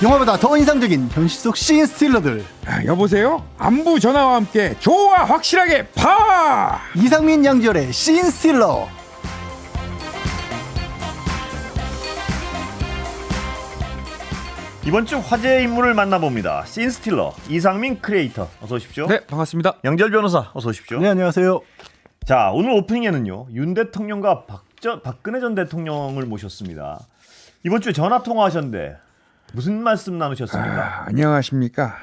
영화보다 더 인상적인 현실 속 씬 스틸러들. 여보세요? 안부 전화와 함께 좋아 확실하게 파! 이상민 양지열의 씬 스틸러. 이번 주 화제의 인물을 만나봅니다. 씬스틸러 이상민 크리에이터 어서 오십시오. 네, 반갑습니다. 양지열 변호사 어서 오십시오. 네, 안녕하세요. 자, 오늘 오프닝에는요 윤 대통령과 박근혜 전 대통령을 모셨습니다. 이번 주에 전화 통화하셨는데 무슨 말씀 나누셨습니까? 안녕하십니까.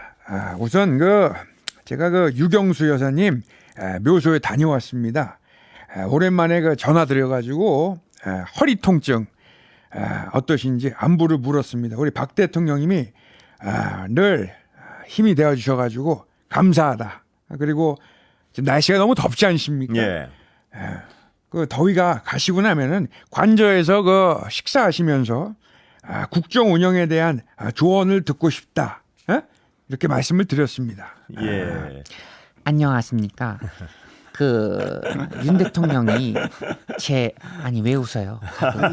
우선 제가 유경수 여사님 묘소에 다녀왔습니다. 오랜만에 전화 드려가지고 허리 통증 어떠신지 안부를 물었습니다. 우리 박 대통령님이 늘 힘이 되어 주셔가지고 감사하다. 그리고 지금 날씨가 너무 덥지 않습니까? 예. 그 더위가 가시고 나면은 관저에서 식사하시면서 국정 운영에 대한 조언을 듣고 싶다. 이렇게 말씀을 드렸습니다. 예. 안녕하십니까. 윤 대통령이 아니 왜 웃어요?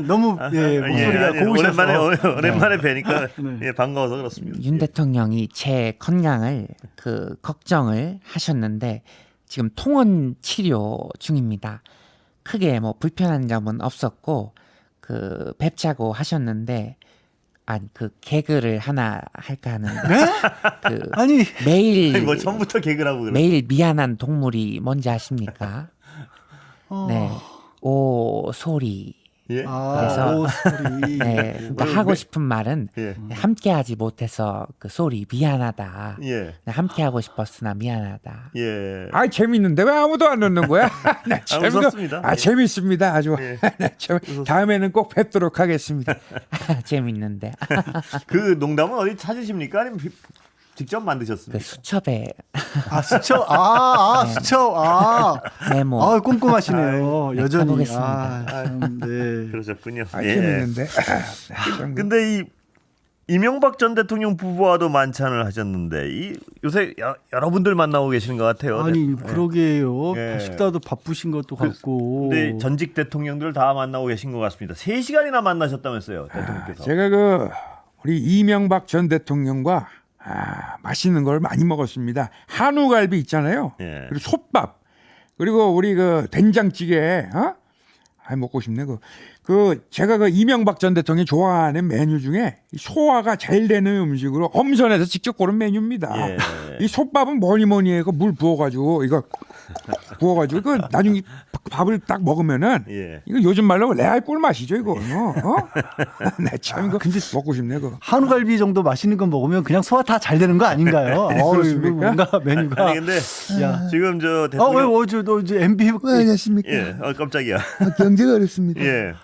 너무 목소리가 고우셔서 오랜만에 뵈니까 예, 반가워서 그렇습니다. 윤 대통령이 제 건강을 걱정을 하셨는데 지금 통원 치료 중입니다. 크게 뭐 불편한 점은 없었고 뵙자고 하셨는데 개그를 하나 할까 하는데 아니 매일 뭐 처음부터 개그라고 그래. 매일 미안한 동물이 뭔지 아십니까? 네, 오 소리. 예. 그래서 오, 소리. 네, 그러니까 하고 싶은 말은 예. 함께하지 못해서 소리 미안하다. 예. 함께 하고 싶었으나 미안하다. 예. 재밌는데 왜 아무도 안 웃는 거야? 웃었습니다. 예. 재밌습니다. 아주. 예. 다음에는 꼭 뵙도록 하겠습니다. 재밌는데 그 농담은 어디 찾으십니까? 아니면 직접 만드셨습니까? 수첩에 수첩. 수첩. 메모. 꼼꼼하시네요. 여전히. 가보겠습니다. 네. 그러셨군요. 재밌는데. 근데 이 이명박 전 대통령 부부와도 만찬을 하셨는데 요새 여러분들 만나고 계시는 것 같아요. 아니 그러게요. 예. 식사도 바쁘신 것도 같고. 근데 전직 대통령들 다 만나고 계신 것 같습니다. 3시간이나 만나셨다면서요, 대통령께서. 제가 우리 이명박 전 대통령과 맛있는 걸 많이 먹었습니다. 한우갈비 있잖아요. 예. 그리고 솥밥. 그리고 우리 된장찌개. 먹고 싶네. 제가 이명박 전 대통령이 좋아하는 메뉴 중에 소화가 제일 되는 음식으로 엄선해서 직접 고른 메뉴입니다. 예. 이 솥밥은 뭐니 해서 물 부어가지고 나중에 밥을 딱 먹으면은 예. 이거 요즘 말로 레알 꿀맛이죠 이거. 네, 참 이거 근데 먹고 싶네 한우갈비 정도 맛있는 거 먹으면 그냥 소화 다 잘 되는 거 아닌가요? 그렇습니까? 뭔가 메뉴가. 아니 근데 야. 지금 저 대통령 너 이제 MB 안녕하십니까. 예, 깜짝이야. 경제가 어렵습니다. 예.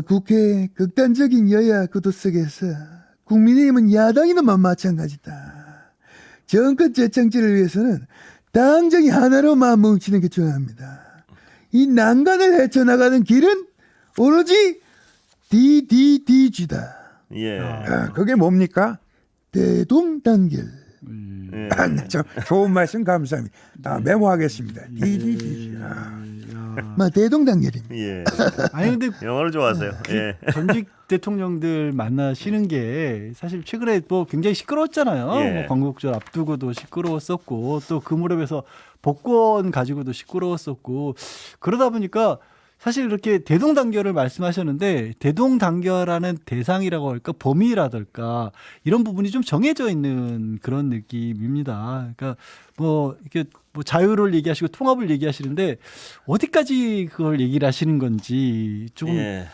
국회 극단적인 여야 구도 속에서 국민의힘은 야당이나만 마찬가지다. 정권 재창출을 위해서는 당정이 하나로 마음 뭉치는 게 중요합니다. 이 난간을 헤쳐나가는 길은 오로지 DDDG다. 예. 그게 뭡니까? 대동단결. 예. 좋은 말씀 감사합니다. 메모하겠습니다. DDDG. 대동단결입니다. 예. 아니 근데 영어를 좋아하세요. 예. 전직 대통령들 만나시는 게 사실 최근에 뭐 굉장히 시끄러웠잖아요. 예. 뭐 광복절 앞두고도 시끄러웠었고 또 그 무렵에서 복권 가지고도 시끄러웠었고 그러다 보니까 사실 이렇게 대동단결을 말씀하셨는데 대동단결하는 대상이라고 할까 범위라든가 이런 부분이 좀 정해져 있는 그런 느낌입니다. 그러니까 뭐 이렇게 뭐 자유를 얘기하시고 통합을 얘기하시는데 어디까지 그걸 얘기를 하시는 건지 조금 예.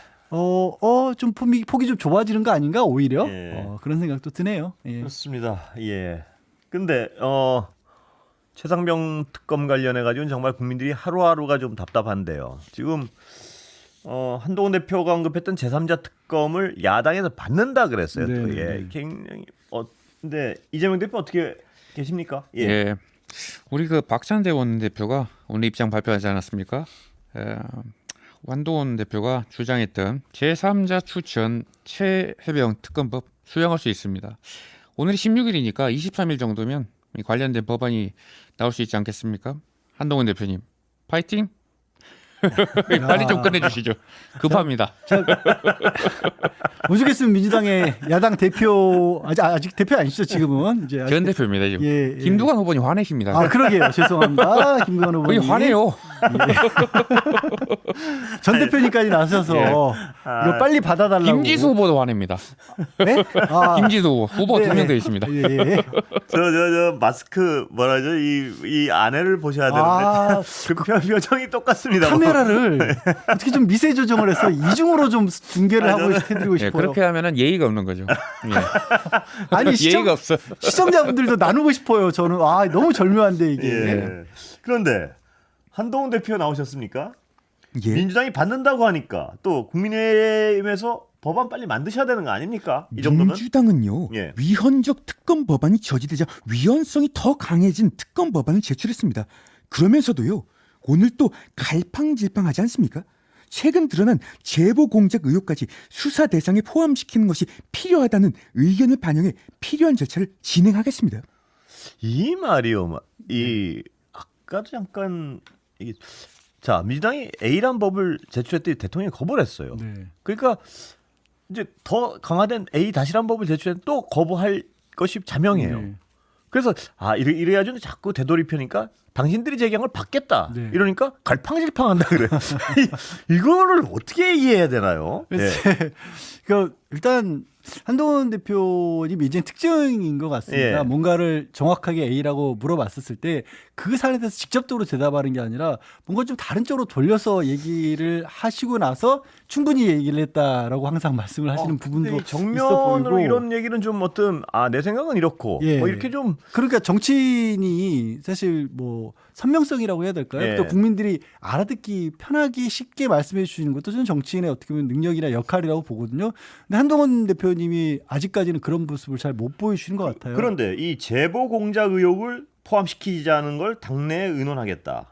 좀 폭이 좀 좁아지는 거 아닌가 오히려 예. 그런 생각도 드네요. 예. 그렇습니다. 예. 근데 최상병 특검 관련해 가지고는 정말 국민들이 하루하루가 좀 답답한데요. 지금 한동훈 대표가 언급했던 제3자 특검을 야당에서 받는다 그랬어요. 네, 또. 예. 네. 굉장히 근데 이재명 대표 어떻게 계십니까? 예. 예. 우리 박찬대 원내대표가 오늘 입장 발표하지 않았습니까? 한동훈 대표가 주장했던 제3자 추천 최해병 특검법 수용할 수 있습니다. 오늘이 16일이니까 23일 정도면 관련된 법안이 나올 수 있지 않겠습니까? 한동훈 대표님 파이팅! 빨리 좀 끝내주시죠. 급합니다. 오죽했으면 민주당의 야당 대표 아직 대표 아니시죠 지금은 이제 전 대표입니다 지금. 예. 김두관 후보님 화내십니다. 아 그러게요 죄송합니다 김두관 거의 후보님 화내요. 전 대표님까지 나서서 이거 빨리 받아달라고. 김지수 후보도 화냅니다. 네? 아, 김지수 후보 네. 2명 되어 있습니다. 예, 예. 저 마스크 뭐라죠? 이 아내를 보셔야 되는데 아, 그 표정이 똑같습니다. 카메라를 어떻게 좀 미세 조정을 해서 이중으로 좀 중계를 하고 해드리고 예, 싶어요. 그렇게 하면은 예의가 없는 거죠. 예. 아니 예의가 없어. 시청자분들도 나누고 싶어요. 저는 너무 절묘한데 이게. 예. 그런데 한동훈 대표 나오셨습니까? 예. 민주당이 받는다고 하니까 또 국민의힘에서 법안 빨리 만드셔야 되는 거 아닙니까? 이 정도면 민주당은요 예. 위헌적 특검 법안이 저지되자 위헌성이 더 강해진 특검 법안을 제출했습니다. 그러면서도요 오늘 또 갈팡질팡하지 않습니까? 최근 드러난 제보 공작 의혹까지 수사 대상에 포함시키는 것이 필요하다는 의견을 반영해 필요한 절차를 진행하겠습니다. 이 말이요. 이 아까도 잠깐 자 민주당이 A란 법을 제출했더니 대통령이 거부를 했어요. 네. 그러니까 이제 더 강화된 A 다시란 법을 제출했는데 또 거부할 것이 자명해요. 네. 그래서 이래가지고 자꾸 되돌이펴니까 당신들이 제기한 걸 받겠다. 네. 이러니까 갈팡질팡한다 그래. 이거를 어떻게 이해해야 되나요? 예. 그 일단 한동훈 대표님 이제 특징인 것 같습니다. 예. 뭔가를 정확하게 A라고 물어봤었을 때 그 사안에 대해서 직접적으로 대답하는 게 아니라 뭔가 좀 다른 쪽으로 돌려서 얘기를 하시고 나서 충분히 얘기를 했다라고 항상 말씀을 하시는 부분도 근데 이 있어 정면으로 보이고 이런 얘기는 좀 어떤 내 생각은 이렇고 예. 뭐 이렇게 좀 그러니까 정치인이 사실 뭐 선명성이라고 해야 될까요? 예. 또 국민들이 알아듣기 편하게 쉽게 말씀해 주시는 것도 저는 정치인의 어떻게 보면 능력이나 역할이라고 보거든요. 근데 한동훈 대표님이 아직까지는 그런 모습을 잘 못 보여주시는 것 같아요. 그런데 이 제보 공작 의혹을 포함시키자는 걸 당내에 의논하겠다.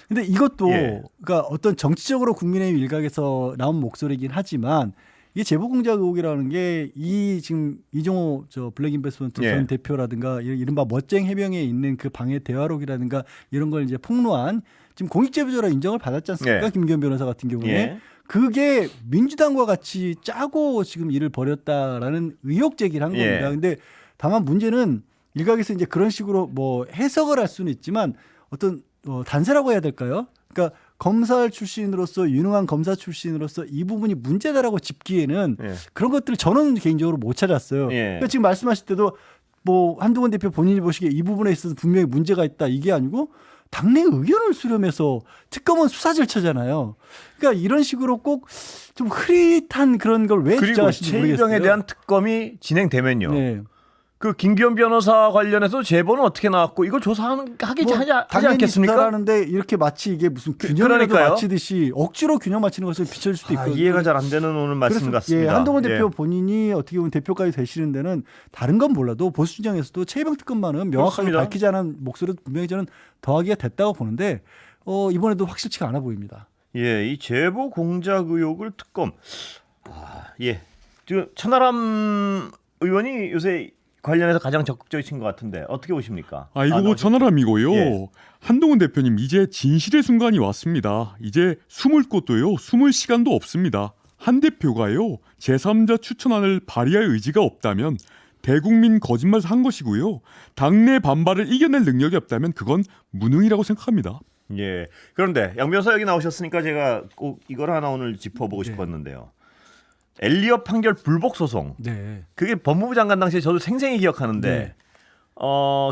근데 이것도 예. 그러니까 어떤 정치적으로 국민의힘 일각에서 나온 목소리긴 하지만 이게 제보 공작 의혹이라는 게 이 지금 이종호 블랙 인베스트먼트 예. 전 대표라든가 이른바 멋쟁 해병에 있는 그 방해 대화록이라든가 이런 걸 이제 폭로한 지금 공익제보자로 인정을 받았지 않습니까? 예. 김기현 변호사 같은 경우에 예. 그게 민주당과 같이 짜고 지금 일을 벌였다라는 의혹 제기를 한 예. 겁니다. 근데 다만 문제는 일각에서 이제 그런 식으로 뭐 해석을 할 수는 있지만 어떤 단세라고 해야 될까요? 그러니까 검사 출신으로서 유능한 검사 출신으로서 이 부분이 문제다라고 짚기에는 예. 그런 것들을 저는 개인적으로 못 찾았어요. 예. 그러니까 지금 말씀하실 때도 뭐 한동훈 대표 본인이 보시기에 이 부분에 있어서 분명히 문제가 있다 이게 아니고 당내 의견을 수렴해서 특검은 수사 절차잖아요. 그러니까 이런 식으로 꼭 좀 흐릿한 그런 걸 왜 그리고 주장하시는지 모르겠어요. 최희병에 대한 특검이 진행되면요. 네. 그 김기현 변호사 관련해서 제보는 어떻게 나왔고 이거 조사하지 당연히 않겠습니까? 수사하는데 이렇게 마치 이게 무슨 균형이라도 그러니까요. 맞추듯이 억지로 균형 맞추는 것을 비춰질 수도 있거든요. 이해가 잘 안 되는 오늘 말씀 그래서, 같습니다. 예, 한동훈 예. 대표 본인이 어떻게 보면 대표까지 되시는 데는 다른 건 몰라도 보수 진영에서도 최희병 특검만은 명확하게 그렇습니다. 밝히지 않은 목소리도 분명히 저는 더하기가 됐다고 보는데 이번에도 확실치가 않아 보입니다. 예, 이 제보 공작 의혹을 특검. 예. 지금 천하람 의원이 요새 관련해서 가장 적극적이신 것 같은데 어떻게 보십니까? 아이고 천하람이고요. 예. 한동훈 대표님 이제 진실의 순간이 왔습니다. 이제 숨을 곳도요. 숨을 시간도 없습니다. 한 대표가요. 제3자 추천안을 발의할 의지가 없다면 대국민 거짓말을 한 것이고요. 당내 반발을 이겨낼 능력이 없다면 그건 무능이라고 생각합니다. 예. 그런데 양 변호사 여기 나오셨으니까 제가 꼭 이걸 하나 오늘 짚어보고 네. 싶었는데요. 엘리엇 판결 불복 소송. 네. 그게 법무부 장관 당시에 저도 생생히 기억하는데 네.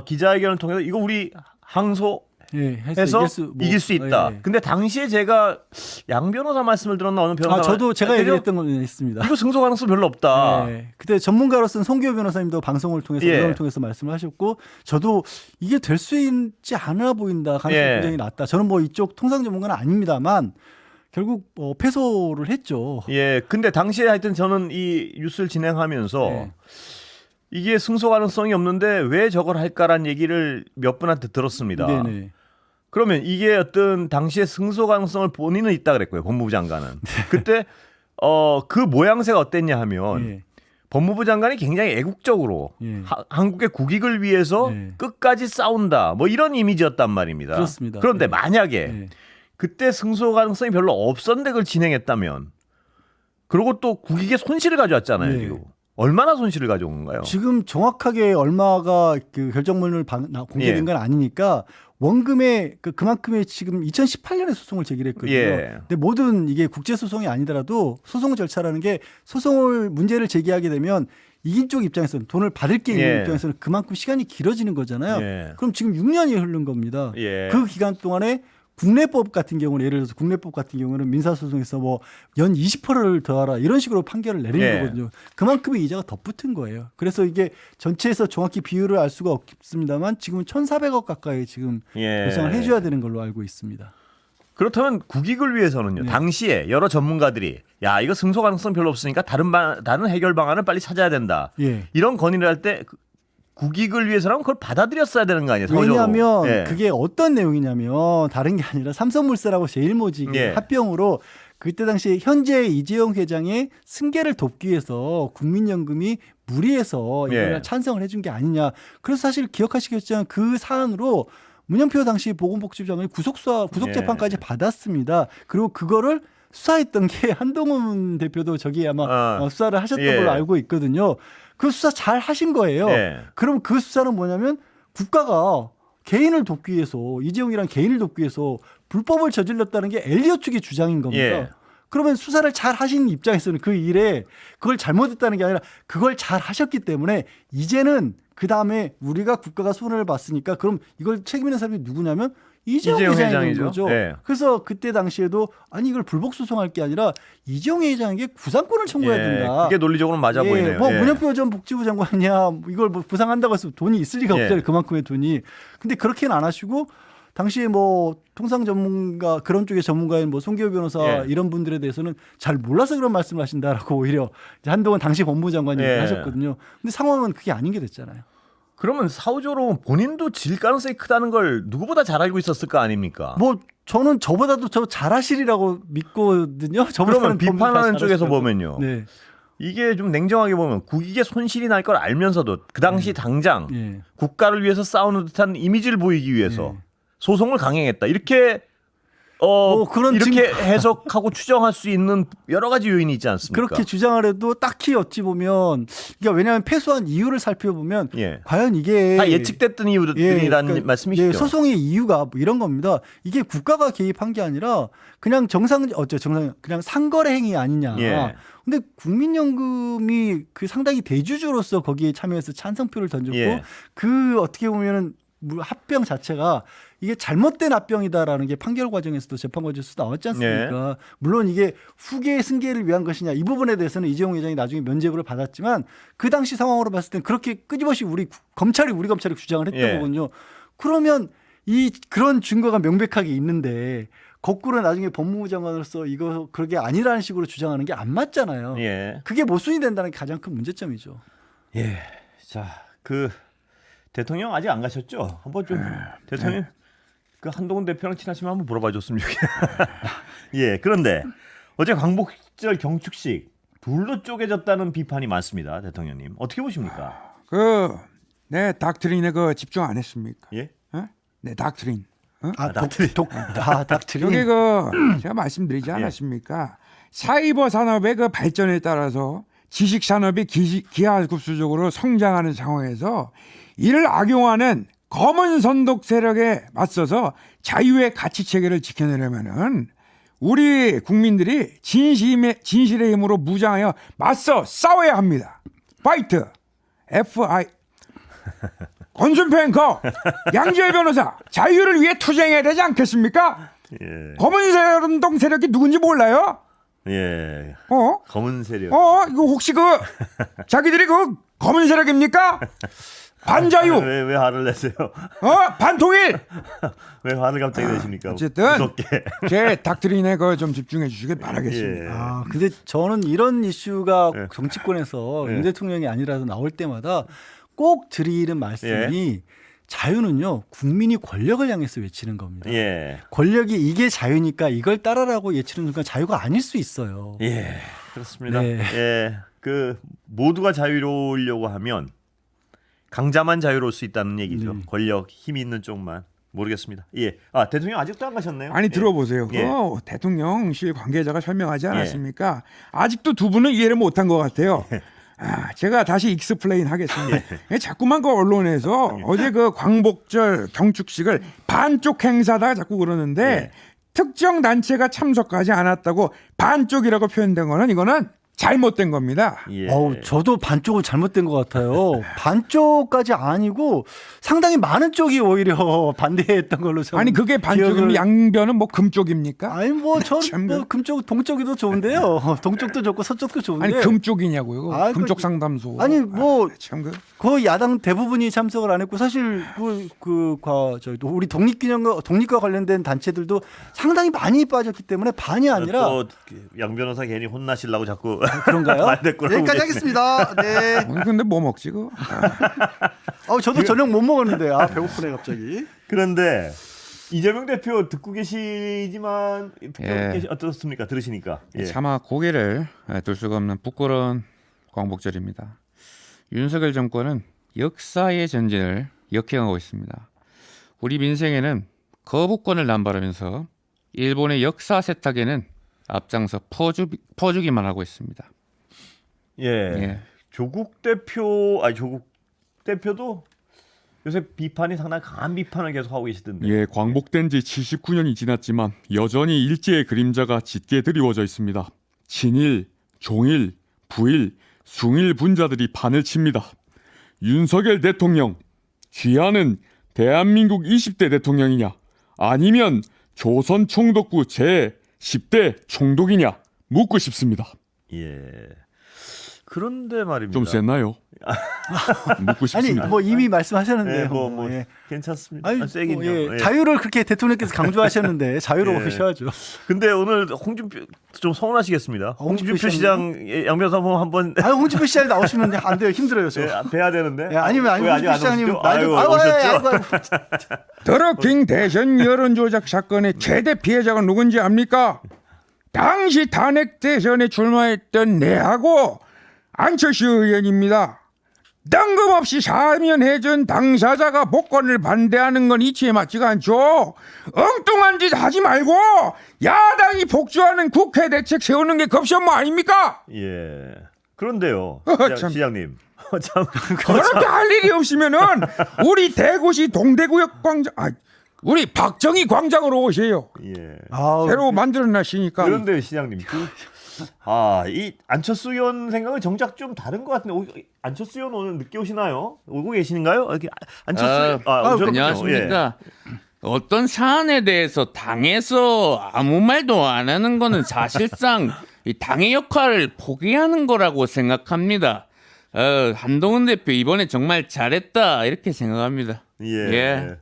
기자회견을 통해서 이거 우리 항소 예, 해서 이길 수 있다. 예. 근데 당시에 제가 양 변호사 말씀을 들었나 어느 변호사 저도 제가 얘기했던 건 있습니다. 이거 승소 가능성 별로 없다. 네. 그때 전문가로서는 송기호 변호사님도 방송을 통해서 예. 의견을 통해서 말씀을 하셨고 저도 이게 될 수 있지 않아 보인다. 가능성이 예. 굉장히 낮다. 저는 뭐 이쪽 통상 전문가는 아닙니다만 결국 패소를 했죠. 예. 근데 당시에 하여튼 저는 이 뉴스를 진행하면서 네. 이게 승소 가능성이 없는데 왜 저걸 할까라는 얘기를 몇 분한테 들었습니다. 네네. 그러면 이게 어떤 당시에 승소 가능성을 본인은 있다 그랬고요. 법무부 장관은. 그때 그 모양새가 어땠냐 하면 예. 법무부 장관이 굉장히 애국적으로 예. 한국의 국익을 위해서 네. 끝까지 싸운다. 뭐 이런 이미지였단 말입니다. 그렇습니다. 그런데 네. 만약에 네. 그때 승소 가능성이 별로 없었는데 그걸 진행했다면, 그리고 또 국익에 손실을 가져왔잖아요. 네. 지금 얼마나 손실을 가져온 건가요? 지금 정확하게 얼마가 그 결정문을 공개된 건 아니니까 원금의 그만큼의 지금 2018년에 소송을 제기했거든요. 예. 근데 모든 이게 국제 소송이 아니더라도 소송 절차라는 게 소송을 문제를 제기하게 되면 이긴 쪽 입장에서는 돈을 받을 게 있는 예. 입장에서는 그만큼 시간이 길어지는 거잖아요. 예. 그럼 지금 6년이 흐른 겁니다. 예. 그 기간 동안에 국내법 같은 경우는 예를 들어서 국내법 같은 경우는 민사소송에서 뭐 연 20%를 더하라 이런 식으로 판결을 내린 예. 거거든요. 그만큼의 이자가 덧붙은 거예요. 그래서 이게 전체에서 정확히 비율을 알 수가 없습니다만 지금은 1,400억 가까이 지금 예. 보상을 해줘야 되는 걸로 알고 있습니다. 그렇다면 국익을 위해서는요. 네. 당시에 여러 전문가들이 야 이거 승소 가능성 별로 없으니까 다른 해결 방안을 빨리 찾아야 된다. 예. 이런 건의를 할 때 국익을 위해서라면 그걸 받아들였어야 되는 거 아니에요? 사후적으로. 왜냐하면 예. 그게 어떤 내용이냐면 다른 게 아니라 삼성물산하고 제일모직 예. 합병으로 그때 당시에 현재 이재용 회장의 승계를 돕기 위해서 국민연금이 무리해서 이걸 예. 찬성을 해준 게 아니냐. 그래서 사실 기억하시겠지만 그 사안으로 문영표 당시 보건복지부장이 구속재판까지 예. 받았습니다. 그리고 그거를 수사했던 게 한동훈 대표도 저기 아마 수사를 하셨던 예. 걸로 알고 있거든요. 그 수사 잘 하신 거예요. 예. 그럼 그 수사는 뭐냐면 국가가 개인을 돕기 위해서 이재용이란 개인을 돕기 위해서 불법을 저질렀다는 게 엘리엇 측의 주장인 겁니다. 예. 그러면 수사를 잘 하신 입장에서는 그 일에 그걸 잘못했다는 게 아니라 그걸 잘 하셨기 때문에 이제는 그 다음에 우리가 국가가 손해를 봤으니까 그럼 이걸 책임 있는 사람이 누구냐면 이재용 회장인 회장이죠. 거죠. 예. 그래서 그때 당시에도 아니 이걸 불복 소송할 게 아니라 이재용 회장에게 구상권을 청구해야 된다. 그게 논리적으로 맞아 보이네요. 뭐 예. 문현표 전 복지부 장관이냐 이걸 뭐 부상한다고 해서 돈이 있을 리가 예. 없잖아요. 그만큼의 돈이. 근데 그렇게는 안 하시고 당시에 뭐 통상 전문가 그런 쪽의 전문가인 뭐 송기호 변호사 예. 이런 분들에 대해서는 잘 몰라서 그런 말씀을 하신다라고 오히려 이제 한동안 당시 법무부 장관이 예. 하셨거든요. 근데 상황은 그게 아닌 게 됐잖아요. 그러면 사후적으로 본인도 질 가능성이 크다는 걸 누구보다 잘 알고 있었을 거 아닙니까? 뭐 저는 저보다도 저 잘하시리라고 믿거든요. 그러면 저보다는 비판하는 법무부 쪽에서 잘하시라고. 보면요. 네. 이게 좀 냉정하게 보면 국익에 손실이 날 걸 알면서도 그 당시 당장 예. 국가를 위해서 싸우는 듯한 이미지를 보이기 위해서 예. 소송을 강행했다. 이렇게 그런 이렇게 해석하고 추정할 수 있는 여러 가지 요인이 있지 않습니까? 그렇게 주장을 해도 딱히 어찌 보면 그러니까 왜냐하면 패소한 이유를 살펴보면 예. 과연 이게 다 예측됐던 이유들이라는 그러니까 말씀이시죠? 소송의 이유가 뭐 이런 겁니다. 이게 국가가 개입한 게 아니라 그냥 그냥 상거래 행위 아니냐. 예. 근데 국민연금이 그 상당히 대주주로서 거기에 참여해서 찬성표를 던졌고 예. 그 어떻게 보면은 합병 자체가 이게 잘못된 합병이다라는 게 판결 과정에서도 재판 과정에서도 나왔지 않습니까? 물론 이게 후계의 승계를 위한 것이냐 이 부분에 대해서는 이재용 회장이 나중에 면죄부를 받았지만 그 당시 상황으로 봤을 땐 그렇게 끊임없이 우리 검찰이 주장을 했던 예. 거군요. 그러면 그런 증거가 명백하게 있는데 거꾸로 나중에 법무부 장관으로서 이거 그게 아니라는 식으로 주장하는 게 안 맞잖아요. 예. 그게 모순이 된다는 게 가장 큰 문제점이죠. 예. 자, 그 대통령 아직 안 가셨죠? 한번 좀 대통령 그 한동훈 대표랑 친하시면 한번 물어봐 줬으면 좋겠네요. 예. 그런데 어제 광복절 경축식 둘로 쪼개졌다는 비판이 많습니다. 대통령님. 어떻게 보십니까? 내 닥트린에 집중 안 했습니까? 예? 내 닥트린. 닥트린. 여기 제가 말씀드리지 않았습니까? 사이버 산업의 발전에 따라서 지식 산업이 기하급수적으로 성장하는 상황에서 이를 악용하는 검은 선독 세력에 맞서서 자유의 가치 체계를 지켜내려면은 우리 국민들이 진실의 힘으로 무장하여 맞서 싸워야 합니다. 파이트. FI. 권순표 앵커, 양지열 변호사, 자유를 위해 투쟁해야 되지 않겠습니까? 예. 검은 선동 세력이 누군지 몰라요? 예. 검은 세력. 이거 혹시 자기들이 검은 세력입니까? 반자유, 왜 화를 내세요? 반통일. 왜 화를 갑자기 내십니까? 어쨌든 무섭게. 제 닥트린에 좀 집중해 주시길 바라겠습니다. 예. 근데 저는 이런 이슈가 예. 정치권에서 예. 윤 대통령이 아니라도 나올 때마다 꼭 드리는 말씀이 자유는요 국민이 권력을 향해서 외치는 겁니다. 예. 권력이 이게 자유니까 이걸 따라라고 외치는 순간 자유가 아닐 수 있어요. 예. 그렇습니다. 네. 예. 모두가 자유로우려고 하면 강자만 자유로울 수 있다는 얘기죠. 네. 권력, 힘이 있는 쪽만. 모르겠습니다. 예. 아, 대통령 아직도 안 가셨네요. 아니 예. 들어보세요. 예. 그 대통령실 관계자가 설명하지 않았습니까? 아직도 두 분은 이해를 못한 것 같아요. 제가 다시 익스플레인 하겠습니다. 자꾸만 그 언론에서 어제 그 광복절 경축식을 반쪽 행사다 자꾸 그러는데 예. 특정 단체가 참석하지 않았다고 반쪽이라고 표현된 거는 이거는 잘못된 겁니다. 예. 저도 반쪽은 잘못된 것 같아요. 반쪽까지 아니고 상당히 많은 쪽이 오히려 반대했던 걸로 저는 아니 그게 반쪽이면 기억을- 양변은 뭐 금쪽입니까? 아니 뭐 전 참 뭐 금쪽 동쪽이도 좋은데요. 동쪽도 좋고 서쪽도 좋은데. 아니 금쪽이냐고요? 아, 금쪽 그- 상담소. 아니 뭐 참 그. 거의 야당 대부분이 참석을 안 했고 사실 우리 독립과 관련된 단체들도 상당히 많이 빠졌기 때문에 반이 아니라 양 변호사 괜히 혼나시려고 자꾸 그런가요? 말대꾸를 여기까지 하고 계시네. 하겠습니다. 네. 오늘 근데 뭐 먹지 그? 저도 저녁 못 먹었는데 배고프네 갑자기. 그런데 이재명 대표 듣고 계시지만 예. 어떻습니까? 들으시니까. 예. 차마 고개를 둘 수가 없는 부끄러운 광복절입니다. 윤석열 정권은 역사의 전진을 역행하고 있습니다. 우리 민생에는 거부권을 남발하면서 일본의 역사 세탁에는 앞장서 퍼주기만 하고 있습니다. 예. 예. 조국 대표도 요새 비판이 상당히 강한 비판을 계속 하고 계시던데. 예, 광복된 지 79년이 지났지만 여전히 일제의 그림자가 짙게 드리워져 있습니다. 친일, 종일, 부일, 숭일 분자들이 판을 칩니다. 윤석열 대통령, 귀하는 대한민국 20대 대통령이냐 아니면 조선 총독부 제10대 총독이냐 묻고 싶습니다. 예. 그런데 말입니다. 좀 셌나요? 묻고 아니 싶습니다. 뭐 이미 말씀하셨는데요. 예, 뭐 예. 괜찮습니다. 아니, 세긴요. 뭐, 예. 자유를 그렇게 대통령께서 강조하셨는데 자유로 예. 오셔야죠. 근데 오늘 홍준표 좀 서운하시겠습니다. 홍준표 홍준표 시장 양변호사 한번 홍준표 시장이 나오시면 안 돼요. 힘들어요. 저. 뵈야 되는데. 예, 아니면 왜 아직 홍준표 안 시장님 오셨죠? 아이고, 오셨죠? 드러킹 대선 여론조작 사건의 최대 피해자가 누군지 압니까? 당시 탄핵 대선에 출마했던 내하고 안철수 의원입니다. 뜬금없이 사면해준 당사자가 복권을 반대하는 건 이치에 맞지가 않죠. 엉뚱한 짓 하지 말고 야당이 복주하는 국회 대책 세우는 게 급선무 아닙니까? 예. 그런데요. 참. 시장님. 참. 그렇게 할 일이 없으면은 우리 대구시 동대구역 광장, 우리 박정희 광장으로 오세요. 예. 새로 만들어놨으니까. 그런데 시장님. 이 안철수 의원 생각은 정작 좀 다른 것 같은데 안철수 의원 오늘 늦게 오시나요? 오고 계신가요? 이렇게 안철수 오셨군요. 안녕하십니까. 어떤 사안에 대해서 당에서 아무 말도 안 하는 거는 사실상 이 당의 역할을 포기하는 거라고 생각합니다. 한동훈 대표 이번에 정말 잘했다 이렇게 생각합니다. 예.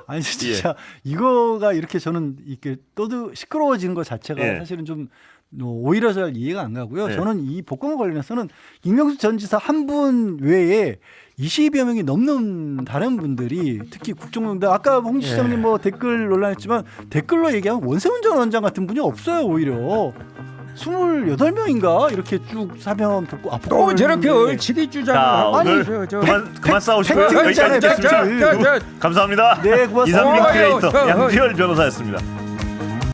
아니 진짜 이거가 이렇게 저는 이렇게 시끄러워지는 것 자체가 예. 사실은 좀 오히려 잘 이해가 안 가고요. 예. 저는 이 복권 관련해서는 이명수 전 지사 한 분 외에 20여 명이 넘는 다른 분들이 특히 국정농단 아까 홍 시장님 뭐 댓글 논란했지만 댓글로 얘기하면 원세훈 전 원장 같은 분이 없어요. 오히려 28명인가 이렇게 쭉 사면 복권 또 저렇게 얼치기 주장을 자, 하고. 오늘 그만 싸우시고 여기까지 팩트 듣겠습니다. 감사합니다. 네, 고맙습니다. 이상민 어휴, 크리에이터 저, 양지열 변호사였습니다.